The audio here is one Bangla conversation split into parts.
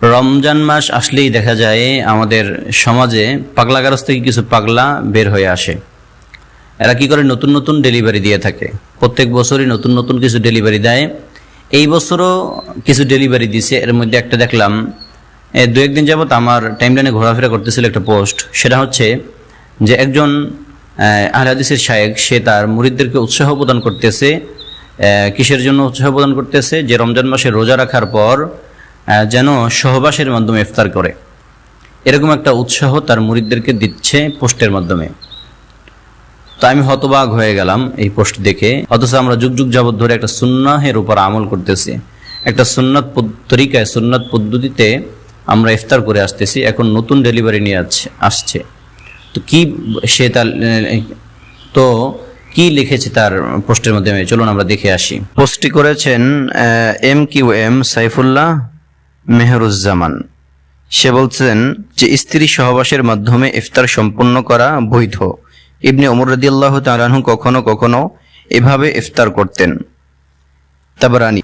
রমজান মাস আসলেই দেখা যায় আমাদের সমাজে পাগলাগারজ থেকে কিছু পাগলা বের হয়ে আসে। এরা কি করে, নতুন নতুন ডেলিভারি দিয়ে থাকে। প্রত্যেক বছরই নতুন নতুন কিছু ডেলিভারি দেয়। এই বছরও কিছু ডেলিভারি দিছে। এর মধ্যে একটা দেখলাম, দু একদিন যাবত আমার টাইমলাইনে ঘোরাফেরা করতেছিল একটা পোস্ট। সেটা হচ্ছে যে একজন আহলে হাদিসের শায়েখ, সে তার মুরিদদেরকে উৎসাহ প্রদান করতেছে। কিসের জন্য উৎসাহ প্রদান করতেছে? যে রমজান মাসে রোজা রাখার পর যেন সহবাসের মাধ্যমে ইফতার করে, এরকম একটা উৎসাহ তার মুরিদদেরকে দিচ্ছে পোস্টের মাধ্যমে। তো আমি হতবাক হয়ে গেলাম এই পোস্ট দেখে। অথচ আমরা যুগ যুগ যাবত ধরে একটা সুন্নাহের উপর আমল করতেছি, একটা সুন্নাত তরিকায়, সুন্নাত পদ্ধতিতে আমরা ইফতার করে আসতেছি। এখন নতুন ডেলিভারি নিয়ে আসছে। তো কি সে তার কি লিখেছে তার পোস্টের মাধ্যমে, চলুন আমরা দেখে আসি। পোস্টটি করেছেন MQM সাইফুল্লাহ মেহরুজ্জামান। সে বলছেন যে স্ত্রী সহবাসের মাধ্যমে ইফতার সম্পন্ন করা বৈধ। ইবনে ওমর রাদিয়াল্লাহু তাআলা আনহু কখনো কখনো এভাবে ইফতার করতেন। তাবরানী।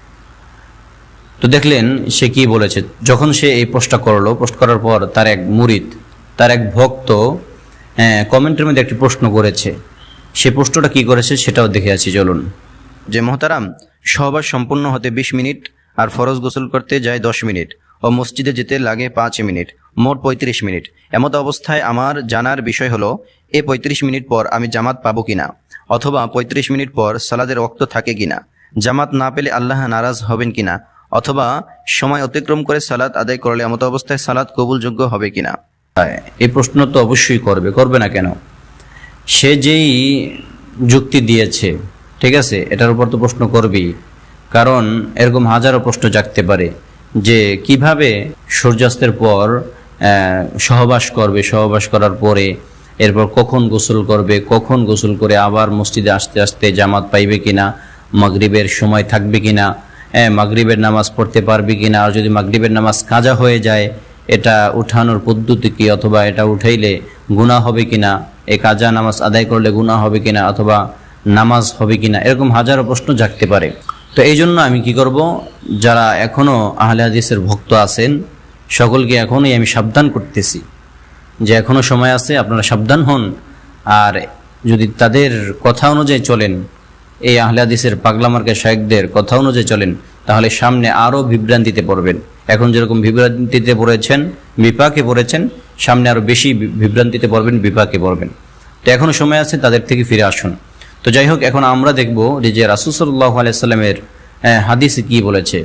তো দেখলেন সে কি বলেছে। যখন সে এই পোস্টটা করলো, পোস্ট করার পর তার এক মুরিদ, তার এক ভক্ত কমেন্টের মধ্যে একটি প্রশ্ন করেছে। সে প্রশ্নটা কি করেছে সেটাও দেখে আছি, চলুন। যে মোহতারাম, সহবাস সম্পূর্ণ হতে 20 মিনিট, আর ফরজ গোসল করতে যায় 10 মিনিট, ও মসজিদে যেতে লাগে 5 মিনিট, মোট 35 মিনিট। এমত অবস্থায় আমার জানার বিষয় হলো, এই 35 মিনিট পর আমি জামাত পাবো কিনা, অথবা 35 মিনিট পর সালাদের ওয়াক্ত থাকে কিনা, জামাত না পেলে আল্লাহ নারাজ হবেন কিনা, অথবা সময় অতিক্রম করে সালাত আদায় করলে এমত অবস্থায় সালাত কবুলযোগ্য হবে কিনা। এই প্রশ্ন তো অবশ্যই করবে না কেন? সে যেই যুক্তি দিয়েছে, ঠিক আছে, এটার উপর তো প্রশ্ন করবেই। কারণ এরকম হাজারো প্রশ্ন জাগতে পারে যে কিভাবে সূর্যাস্তের পর সহবাস করবে, সহবাস করার পরে এরপর কখন গোসল করবে, কখন গোসল করে আবার মসজিদে আসতে আসতে জামাত পাইবে কিনা, মাগরিবের সময় থাকবে কিনা, মাগরিবের নামাজ পড়তে পারবে কিনা, আর যদি মাগরিবের নামাজ কাজা হয়ে যায় এটা উঠানোর পদ্ধতি কি, অথবা এটা উঠাইলে গুনাহ হবে কিনা, এই কাজা নামাজ আদায় করলে গুনাহ হবে কিনা, অথবা নামাজ হবে কিনা, এরকম হাজারো প্রশ্ন জাগতে পারে। তো এই জন্য আমি কি করব, যারা এখনও আহলে হাদিসের ভক্ত আছেন সকলকে এখনই আমি সাবধান করতেছি যে এখনও সময় আছে, আপনারা সাবধান হন। আর যদি তাদের কথা অনুযায়ী চলেন, এই আহলে হাদিসের পাগলামার্কা শায়েখদের কথা অনুযায়ী চলেন, তাহলে সামনে আরও বিভ্রান্তিতে পড়বেন। এখন যেরকম বিভ্রান্তিতে পড়েছেন, বিপাকে পড়েছেন, সামনে আরও বেশি বিভ্রান্তিতে পড়বেন, বিপাকে পড়বেন। তো এখনও সময় আছে, তাদের থেকে ফিরে আসুন। তো যাই হোক, এখন আমরা দেখব যে রাসূল সাল্লাল্লাহু আলাইহি সাল্লামের হাদিসে কি বলেছে।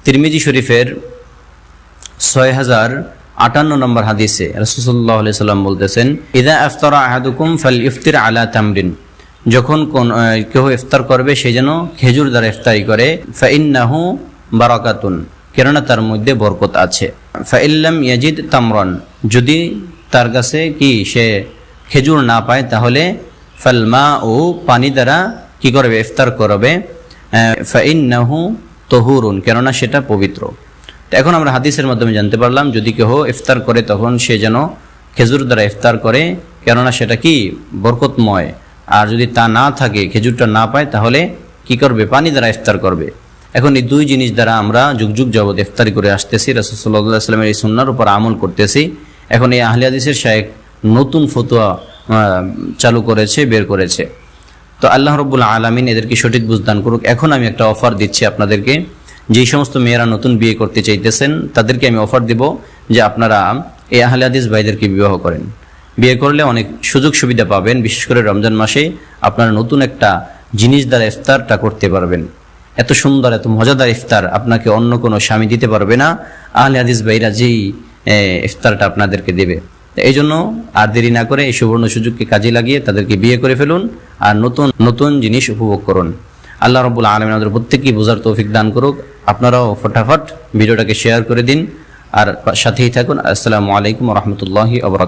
তিরমিজি শরীফের 6058 নম্বর হাদিসে রাসূল সাল্লাল্লাহু আলাইহি সাল্লাম বলতেছেন, ইযা আফতারা আহাদুকুম ফালইফতির আলা তামরিন, যখন কেউ ইফতার করবে সে যেন খেজুর দ্বারা ইফতারি করে। ফাইন্নাহু বারাকাতুন, কেননা তার মধ্যে বরকত আছে। ফাইল্লাম ইয়াজিদ তামরান, যদি তার কাছে সে খেজুর না পায় তাহলে ফালমা, ও পানি দ্বারা কি করবে, ইফতার করবে। ফাইন্নাহু তহুরুন, কেননা সেটা পবিত্র। তো এখন আমরা হাদিসের মাধ্যমে জানতে পারলাম, যদি কেউ ইফতার করে তখন সে যেন খেজুর দ্বারা ইফতার করে, কেননা সেটা কি বরকতময়। আর যদি তা না থাকে, খেজুরটা না পায়, তাহলে কি করবে, পানি দ্বারা ইফতার করবে। এখন এই দুই জিনিস দ্বারা আমরা যুগ যুগ যাবত ইফতারি করে আসতেছি, রাসূল সাল্লাল্লাহু আলাইহি ওয়াসাল্লামের এই সুন্নাহর উপর আমল করতেছি। এখন এই আহলে হাদিসের শায়েখ নতুন ফতোয়া চালু করেছে, বের করেছে। তো আল্লাহ রাব্বুল আলামিন এদেরকে সঠিক বুঝদান করুক। এখন আমি একটা অফার দিচ্ছি আপনাদেরকে, যেই সমস্ত মেয়েরা নতুন বিয়ে করতে চাইতেছেন তাদেরকে আমি অফার দিব যে আপনারা এই আহলে হাদিস ভাইদেরকে বিবাহ করেন। বিয়ে করলে অনেক সুযোগ সুবিধা পাবেন, বিশেষ করে রমজান মাসে আপনারা নতুন একটা জিনিস দ্বারা ইফতারটা করতে পারবেন। এত সুন্দর, এত মজাদার ইফতার আপনাকে অন্য কোনো স্বামী দিতে পারবে না, আহলে হাদিস ভাইরা যেই ইফতারটা আপনাদেরকে দেবে। এই জন্য আর দেরি না করে এই সুবর্ণ সুযোগকে কাজে লাগিয়ে তাদেরকে বিয়ে করে ফেলুন, আর নতুন নতুন জিনিস উপভোগ করুন। আল্লাহ রাব্বুল আলামিন আমাদের প্রত্যেককে বোঝার তৌফিক দান করুক। আপনারাও ফটাফট ভিডিওটাকে শেয়ার করে দিন, আর সাথেই থাকুন। আসসালামু আলাইকুম ওয়া রাহমাতুল্লাহি ওয়া বারাকাতুহু।